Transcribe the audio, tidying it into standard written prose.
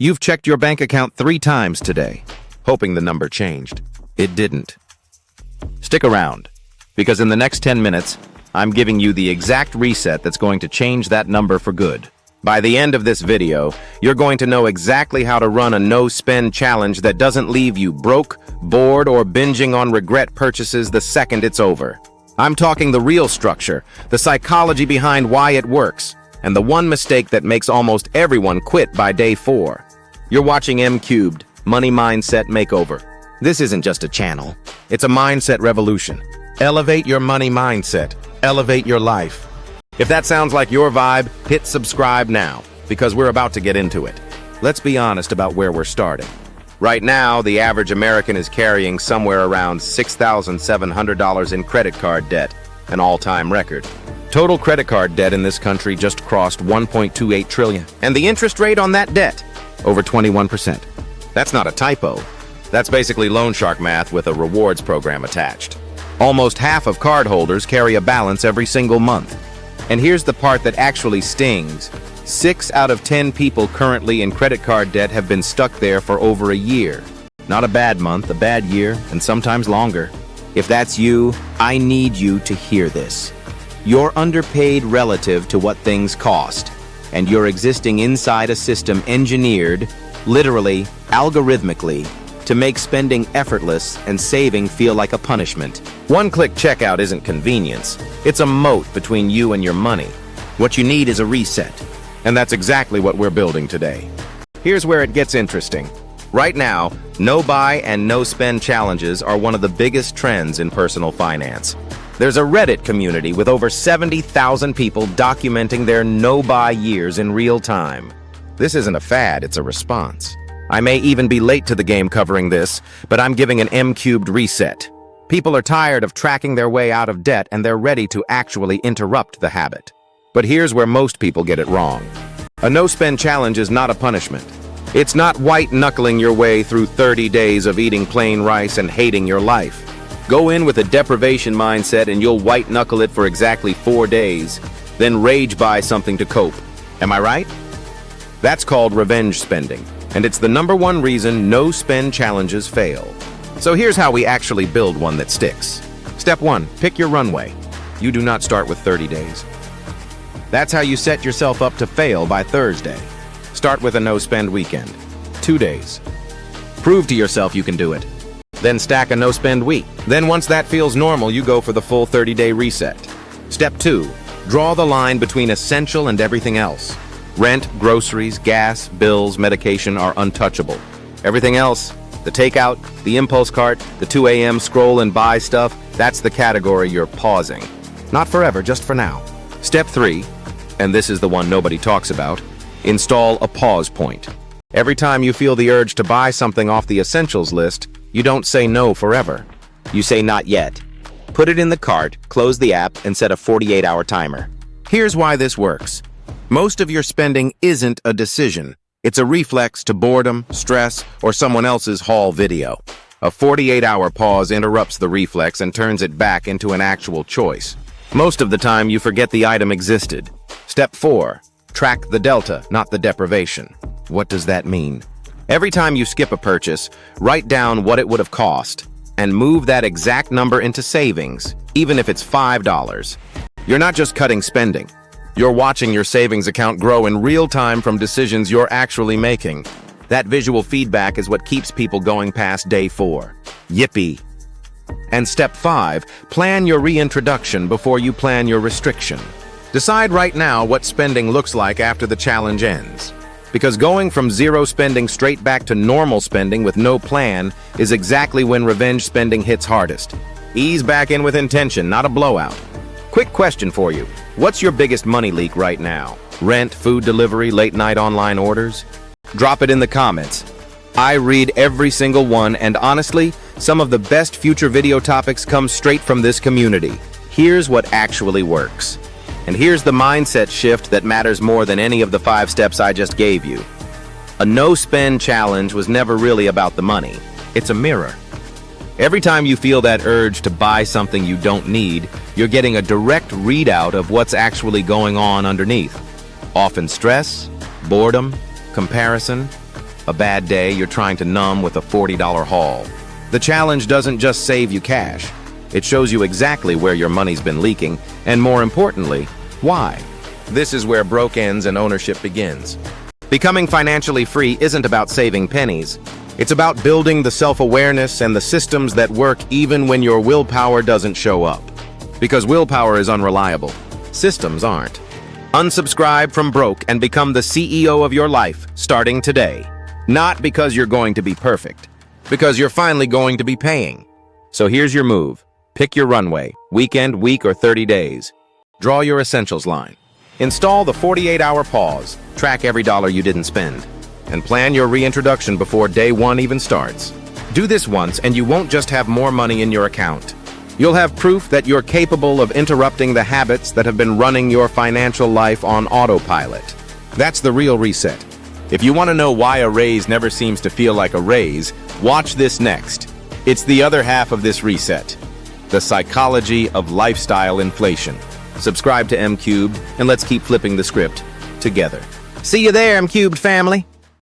You've checked your bank account 3 times today, hoping the number changed. It didn't. Stick around, because in the next 10 minutes, I'm giving you the exact reset that's going to change that number for good. By the end of this video, you're going to know exactly how to run a no-spend challenge that doesn't leave you broke, bored, or binging on regret purchases the second it's over. I'm talking the real structure, the psychology behind why it works, and the one mistake that makes almost everyone quit by day 4. You're watching M-Cubed, Money Mindset Makeover. This isn't just a channel, it's a mindset revolution. Elevate your money mindset, elevate your life. If that sounds like your vibe, hit subscribe now, because we're about to get into it. Let's be honest about where we're starting. Right now, the average American is carrying somewhere around $6,700 in credit card debt, an all-time record. Total credit card debt in this country just crossed $1.28 trillion, and the interest rate on that debt, over 21%. That's not a typo. That's basically loan shark math with a rewards program attached. Almost half of cardholders carry a balance every single month. And here's the part that actually stings. 6 out of 10 people currently in credit card debt have been stuck there for over a year. Not a bad month, a bad year, and sometimes longer. If that's you, I need you to hear this. You're underpaid relative to what things cost, and you're existing inside a system engineered, literally, algorithmically, to make spending effortless and saving feel like a punishment. One-click checkout isn't convenience. It's a moat between you and your money. What you need is a reset. And that's exactly what we're building today. Here's where it gets interesting. Right now, no-buy and no-spend challenges are one of the biggest trends in personal finance. There's a Reddit community with over 70,000 people documenting their no-buy years in real time. This isn't a fad, it's a response. I may even be late to the game covering this, but I'm giving an M-Cubed reset. People are tired of tracking their way out of debt and they're ready to actually interrupt the habit. But here's where most people get it wrong. A no-spend challenge is not a punishment. It's not white-knuckling your way through 30 days of eating plain rice and hating your life. Go in with a deprivation mindset and you'll white-knuckle it for exactly 4 days, then rage buy something to cope. Am I right? That's called revenge spending. And it's the #1 reason no-spend challenges fail. So here's how we actually build one that sticks. Step 1, pick your runway. You do not start with 30 days. That's how you set yourself up to fail by Thursday. Start with a no-spend weekend. 2 days. Prove to yourself you can do it. Then stack a no-spend week. Then once that feels normal, you go for the full 30-day reset. Step 2, draw the line between essential and everything else. Rent, groceries, gas, bills, medication are untouchable. Everything else, the takeout, the impulse cart, the 2 a.m. scroll and buy stuff, that's the category you're pausing. Not forever, just for now. Step 3, and this is the one nobody talks about, install a pause point. Every time you feel the urge to buy something off the essentials list, you don't say no forever. You say not yet. Put it in the cart, close the app, and set a 48-hour timer. Here's why this works. Most of your spending isn't a decision. It's a reflex to boredom, stress, or someone else's haul video. A 48-hour pause interrupts the reflex and turns it back into an actual choice. Most of the time, you forget the item existed. Step 4, track the delta, not the deprivation. What does that mean? Every time you skip a purchase, write down what it would have cost and move that exact number into savings, even if it's $5. You're not just cutting spending. You're watching your savings account grow in real time from decisions you're actually making. That visual feedback is what keeps people going past day 4. Yippee! And step 5, plan your reintroduction before you plan your restriction. Decide right now what spending looks like after the challenge ends. Because going from zero spending straight back to normal spending with no plan is exactly when revenge spending hits hardest. Ease back in with intention, not a blowout. Quick question for you. What's your biggest money leak right now? Rent, food delivery, late-night online orders? Drop it in the comments. I read every single one, and honestly, some of the best future video topics come straight from this community. Here's what actually works. And here's the mindset shift that matters more than any of the 5 steps I just gave you. A no-spend challenge was never really about the money. It's a mirror. Every time you feel that urge to buy something you don't need, you're getting a direct readout of what's actually going on underneath. Often stress, boredom, comparison, A bad day you're trying to numb with a $40 haul. The challenge doesn't just save you cash. It shows you exactly where your money's been leaking, and more importantly, why. This is where broke ends and ownership begins. Becoming financially free isn't about saving pennies. It's about building the self-awareness and the systems that work even when your willpower doesn't show up. Because willpower is unreliable. Systems aren't. Unsubscribe from broke and become the CEO of your life starting today. Not because you're going to be perfect, because you're finally going to be paying. So here's your move. Pick your runway, weekend, week, or 30 days. Draw your essentials line. Install the 48-hour pause, track every dollar you didn't spend, and plan your reintroduction before day one even starts. Do this once and you won't just have more money in your account. You'll have proof that you're capable of interrupting the habits that have been running your financial life on autopilot. That's the real reset. If you want to know why a raise never seems to feel like a raise, watch this next. It's the other half of this reset. The psychology of lifestyle inflation. Subscribe to M Cubed, and let's keep flipping the script together. See you there, M Cubed family!